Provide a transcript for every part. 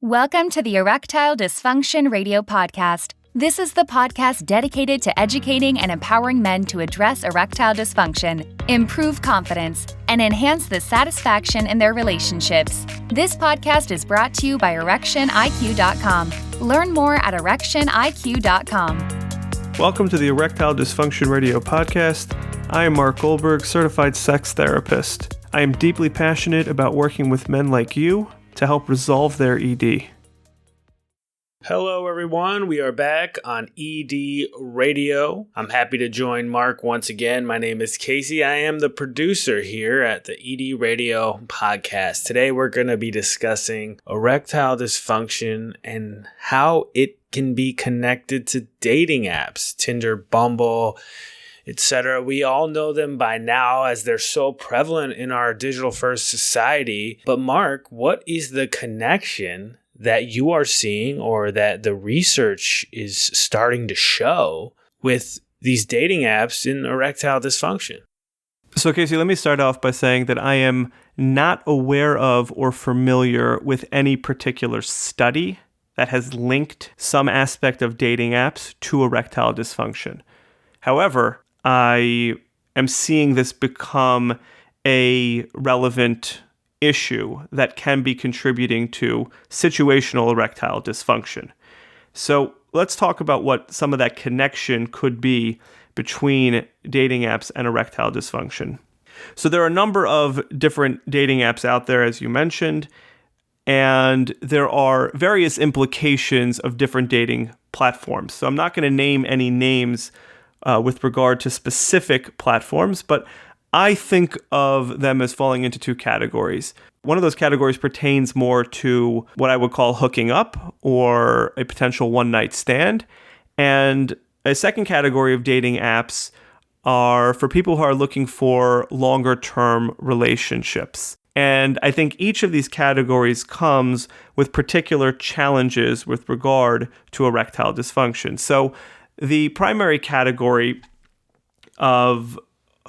Welcome to the Erectile Dysfunction Radio Podcast. This is the podcast dedicated to educating and empowering men to address erectile dysfunction, improve confidence, and enhance the satisfaction in their relationships. This podcast is brought to you by ErectionIQ.com. Learn more at ErectionIQ.com. Welcome to the Erectile Dysfunction Radio Podcast. I am Mark Goldberg, certified sex therapist. I am deeply passionate about working with men like you to help resolve their ED. Hello, everyone. We are back on ED Radio. I'm happy to join Mark once again. My name is Casey. I am the producer here at the ED Radio Podcast. Today, we're going to be discussing erectile dysfunction and how it can be connected to dating apps, Tinder, Bumble, etc. We all know them by now as they're so prevalent in our digital-first society. But Mark, what is the connection that you are seeing or that the research is starting to show with these dating apps in erectile dysfunction? So Casey, let me start off by saying that I am not aware of or familiar with any particular study that has linked some aspect of dating apps to erectile dysfunction. However, I am seeing this become a relevant issue that can be contributing to situational erectile dysfunction. So let's talk about what some of that connection could be between dating apps and erectile dysfunction. So there are a number of different dating apps out there, as you mentioned, and there are various implications of different dating platforms. So I'm not going to name any names with regard to specific platforms, but I think of them as falling into two categories. One of those categories pertains more to what I would call hooking up or a potential one-night stand. And a second category of dating apps are for people who are looking for longer-term relationships. And I think each of these categories comes with particular challenges with regard to erectile dysfunction. So the primary category of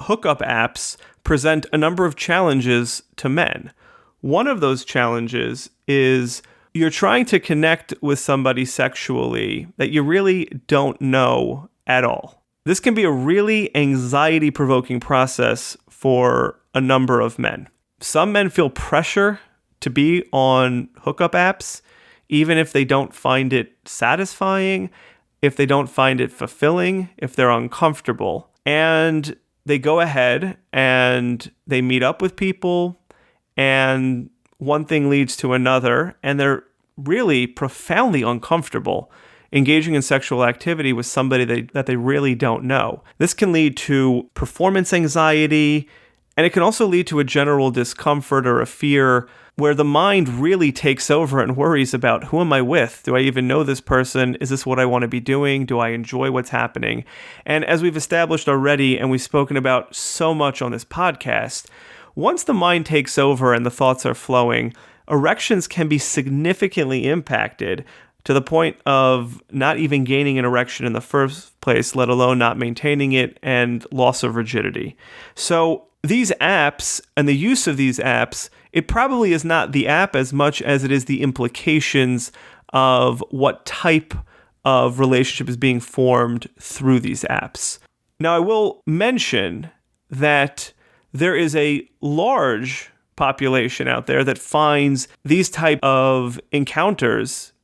hookup apps present a number of challenges to men. One of those challenges is you're trying to connect with somebody sexually that you really don't know at all. This can be a really anxiety-provoking process for a number of men. Some men feel pressure to be on hookup apps, even if they don't find it satisfying, if they don't find it fulfilling, if they're uncomfortable. And they go ahead and they meet up with people, and one thing leads to another, and they're really profoundly uncomfortable engaging in sexual activity with somebody that they really don't know. This can lead to performance anxiety, and it can also lead to a general discomfort or a fear where the mind really takes over and worries about, who am I with? Do I even know this person? Is this what I want to be doing? Do I enjoy what's happening? And as we've established already, and we've spoken about so much on this podcast, once the mind takes over and the thoughts are flowing, erections can be significantly impacted to the point of not even gaining an erection in the first place, let alone not maintaining it, and loss of rigidity. So these apps and the use of these apps, it probably is not the app as much as it is the implications of what type of relationship is being formed through these apps. Now, I will mention that there is a large population out there that finds these type of encounters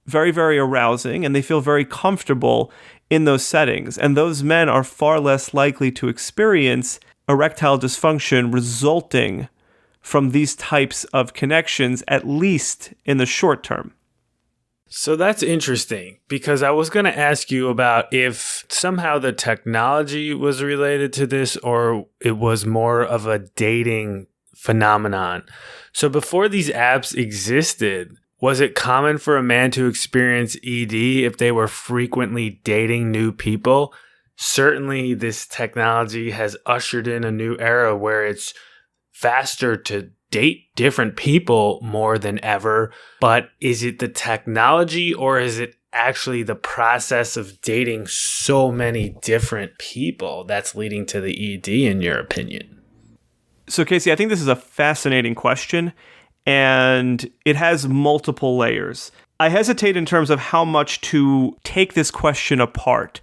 very, very arousing, and they feel very comfortable in those settings. And those men are far less likely to experience erectile dysfunction resulting from these types of connections, at least in the short term. So that's interesting, because I was going to ask you about if somehow the technology was related to this or it was more of a dating phenomenon. So before these apps existed, was it common for a man to experience ED if they were frequently dating new people? Certainly, this technology has ushered in a new era where it's faster to date different people more than ever. But is it the technology, or is it actually the process of dating so many different people that's leading to the ED, in your opinion? So, Casey, I think this is a fascinating question. and it has multiple layers. I hesitate in terms of how much to take this question apart,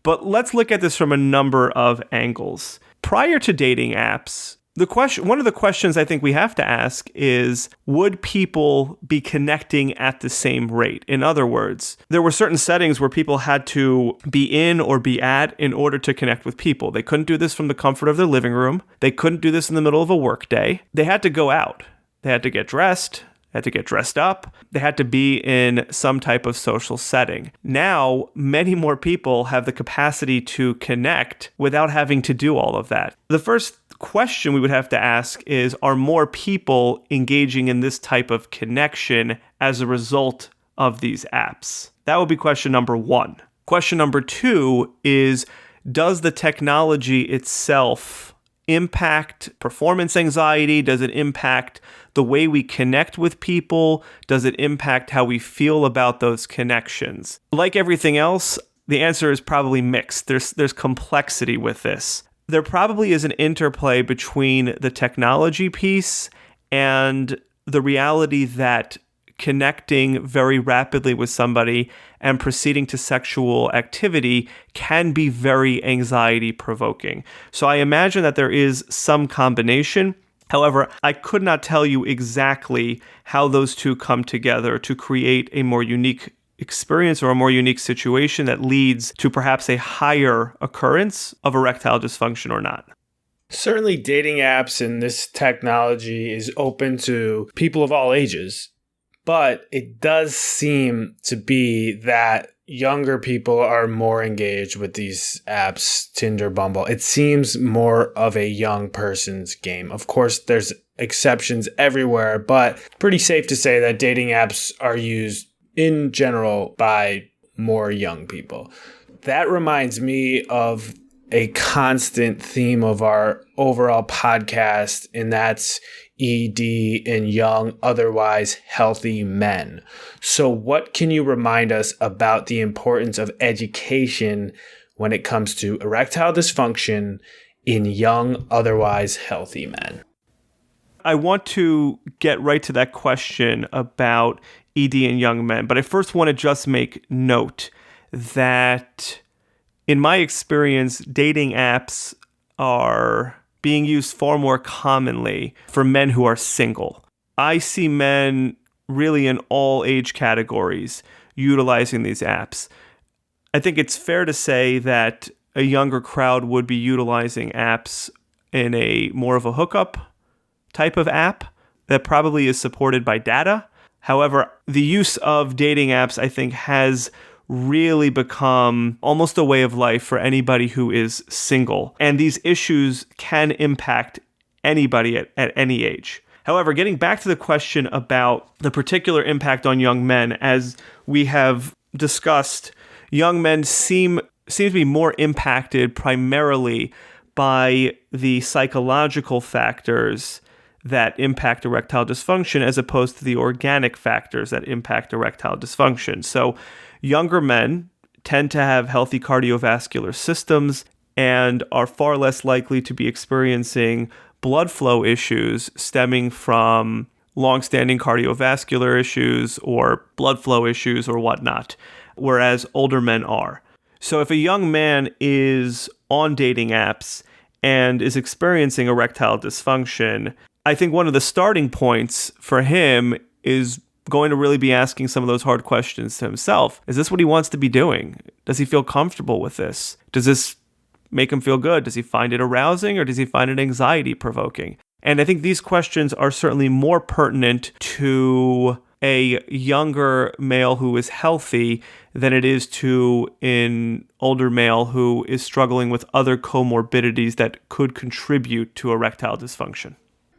but let's look at this from a number of angles. Prior to dating apps, one of the questions I think we have to ask is, would people be connecting at the same rate? In other words, there were certain settings where people had to be in or be at in order to connect with people. They couldn't do this from the comfort of their living room. They couldn't do this in the middle of a work day. They had to go out. They had to get dressed. Had to get dressed up. They had to be in some type of social setting. Now, many more people have the capacity to connect without having to do all of that. The first question we would have to ask is, are more people engaging in this type of connection as a result of these apps? That would be question number one. Question number two is, does the technology itself impact performance anxiety? Does it impact the way we connect with people? Does it impact how we feel about those connections? Like everything else, the answer is probably mixed. There's complexity with this. There probably is an interplay between the technology piece and the reality that connecting very rapidly with somebody and proceeding to sexual activity can be very anxiety provoking. So I imagine that there is some combination. However, I could not tell you exactly how those two come together to create a more unique experience or a more unique situation that leads to perhaps a higher occurrence of erectile dysfunction or not. Certainly dating apps and this technology is open to people of all ages, but it does seem to be that younger people are more engaged with these apps, Tinder, Bumble. It seems more of a young person's game. Of course, there's exceptions everywhere, but pretty safe to say that dating apps are used in general by more young people. That reminds me of a constant theme of our overall podcast, and that's ED in young, otherwise healthy men. So what can you remind us about the importance of education when it comes to erectile dysfunction in young, otherwise healthy men? I want to get right to that question about ED in young men, but I first want to just make note that in my experience, dating apps are being used far more commonly for men who are single. I see men really in all age categories utilizing these apps. I think it's fair to say that a younger crowd would be utilizing apps in a more of a hookup type of app that probably is supported by data. However, the use of dating apps, I think, has really become almost a way of life for anybody who is single. And these issues can impact anybody at any age. However, getting back to the question about the particular impact on young men, as we have discussed, young men seem to be more impacted primarily by the psychological factors that impact erectile dysfunction as opposed to the organic factors that impact erectile dysfunction. So younger men tend to have healthy cardiovascular systems and are far less likely to be experiencing blood flow issues stemming from long-standing cardiovascular issues or blood flow issues or whatnot, whereas older men are. So if a young man is on dating apps and is experiencing erectile dysfunction, I think one of the starting points for him is going to really be asking some of those hard questions to himself. Is this what he wants to be doing? Does he feel comfortable with this? Does this make him feel good? Does he find it arousing or does he find it anxiety provoking? And I think these questions are certainly more pertinent to a younger male who is healthy than it is to an older male who is struggling with other comorbidities that could contribute to erectile dysfunction.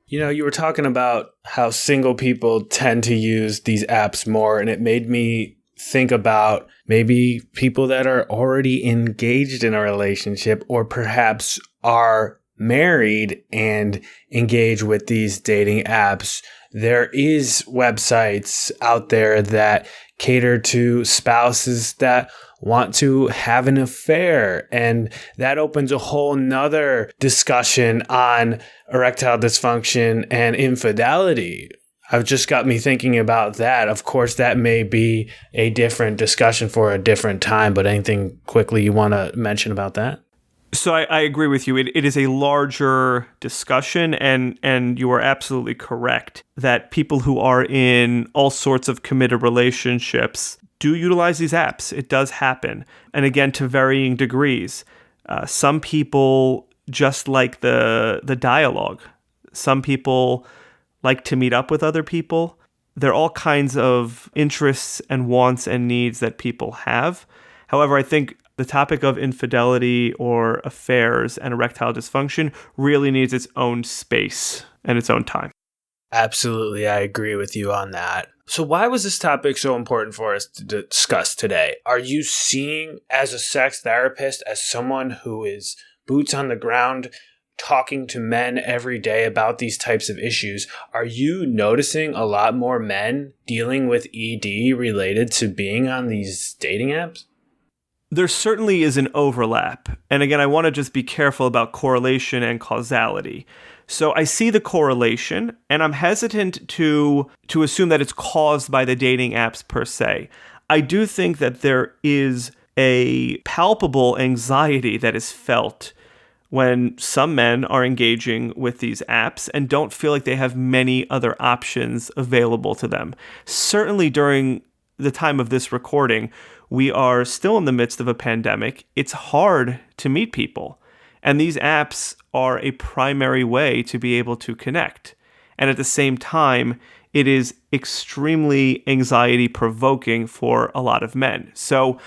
You know, you were talking about how single people tend to use these apps more, and it made me think about maybe people that are already engaged in a relationship or perhaps are married and engage with these dating apps. There is websites out there that cater to spouses that want to have an affair. And that opens a whole nother discussion on erectile dysfunction and infidelity. I've just got me thinking about that. Of course, that may be a different discussion for a different time, but anything quickly you want to mention about that? So I agree with you. It is a larger discussion, and you are absolutely correct that people who are in all sorts of committed relationships do utilize these apps. It does happen. And again, to varying degrees. Some people just like the dialogue. Some people like to meet up with other people. There are all kinds of interests and wants and needs that people have. However, I think the topic of infidelity or affairs and erectile dysfunction really needs its own space and its own time. Absolutely. I agree with you on that. So why was this topic so important for us to discuss today? Are you seeing, as a sex therapist, as someone who is boots on the ground, talking to men every day about these types of issues, are you noticing a lot more men dealing with ED related to being on these dating apps? There certainly is an overlap. And again, I want to just be careful about correlation and causality. So I see the correlation, and I'm hesitant to assume that it's caused by the dating apps per se. I do think that there is a palpable anxiety that is felt when some men are engaging with these apps and don't feel like they have many other options available to them. Certainly during the time of this recording, we are still in the midst of a pandemic. It's hard to meet people. And these apps are a primary way to be able to connect. And at the same time, it is extremely anxiety provoking for a lot of men. So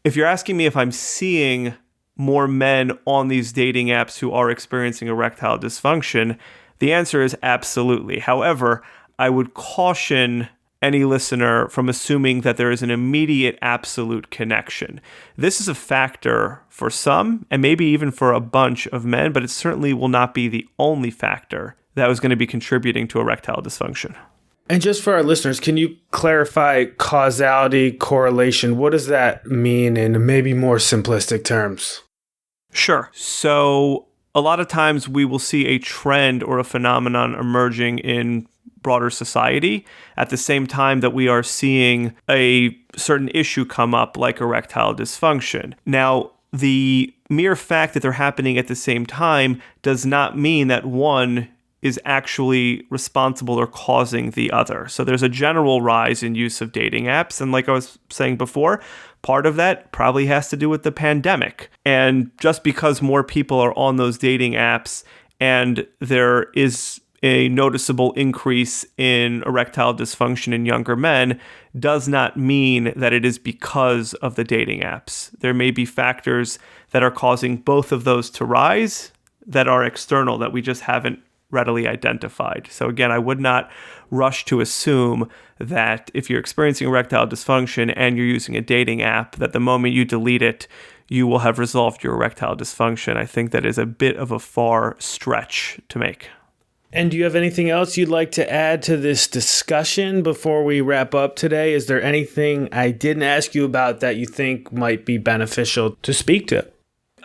if you're asking me if I'm seeing more men on these dating apps who are experiencing erectile dysfunction, the answer is absolutely. However, I would caution any listener from assuming that there is an immediate absolute connection. This is a factor for some, and maybe even for a bunch of men, but it certainly will not be the only factor that was going to be contributing to erectile dysfunction. And just for our listeners, can you clarify causality, correlation? What does that mean in maybe more simplistic terms? Sure. So a lot of times we will see a trend or a phenomenon emerging in broader society at the same time that we are seeing a certain issue come up like erectile dysfunction. Now, the mere fact that they're happening at the same time does not mean that one is actually responsible or causing the other. So there's a general rise in use of dating apps. And like I was saying before, part of that probably has to do with the pandemic. And just because more people are on those dating apps and there is a noticeable increase in erectile dysfunction in younger men does not mean that it is because of the dating apps. There may be factors that are causing both of those to rise that are external that we just haven't readily identified. So again, I would not rush to assume that if you're experiencing erectile dysfunction and you're using a dating app, that the moment you delete it, you will have resolved your erectile dysfunction. I think that is a bit of a far stretch to make. And do you have anything else you'd like to add to this discussion before we wrap up today? Is there anything I didn't ask you about that you think might be beneficial to speak to?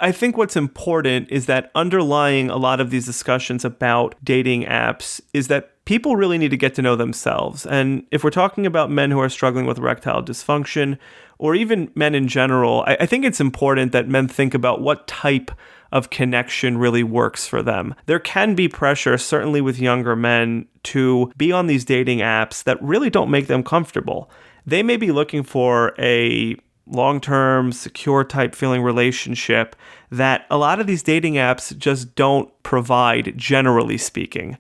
I think what's important is that underlying a lot of these discussions about dating apps is that people really need to get to know themselves. And if we're talking about men who are struggling with erectile dysfunction, or even men in general, I think it's important that men think about what type of connection really works for them. There can be pressure, certainly with younger men, to be on these dating apps that really don't make them comfortable. They may be looking for a long-term, secure type feeling relationship that a lot of these dating apps just don't provide, generally speaking.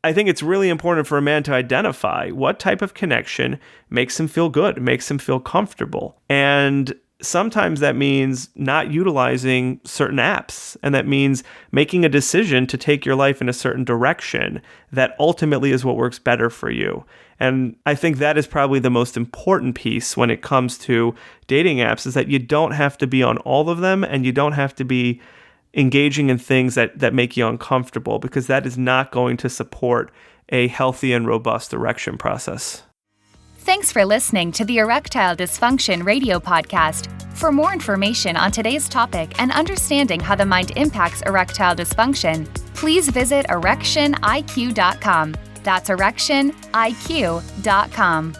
I think it's really important for a man to identify what type of connection makes him feel good, makes him feel comfortable. And sometimes that means not utilizing certain apps, and that means making a decision to take your life in a certain direction that ultimately is what works better for you. And I think that is probably the most important piece when it comes to dating apps, is that you don't have to be on all of them, and you don't have to be engaging in things that make you uncomfortable, because that is not going to support a healthy and robust erection process. Thanks for listening to the Erectile Dysfunction Radio Podcast. For more information on today's topic and understanding how the mind impacts erectile dysfunction, please visit erectioniq.com. That's erectioniq.com.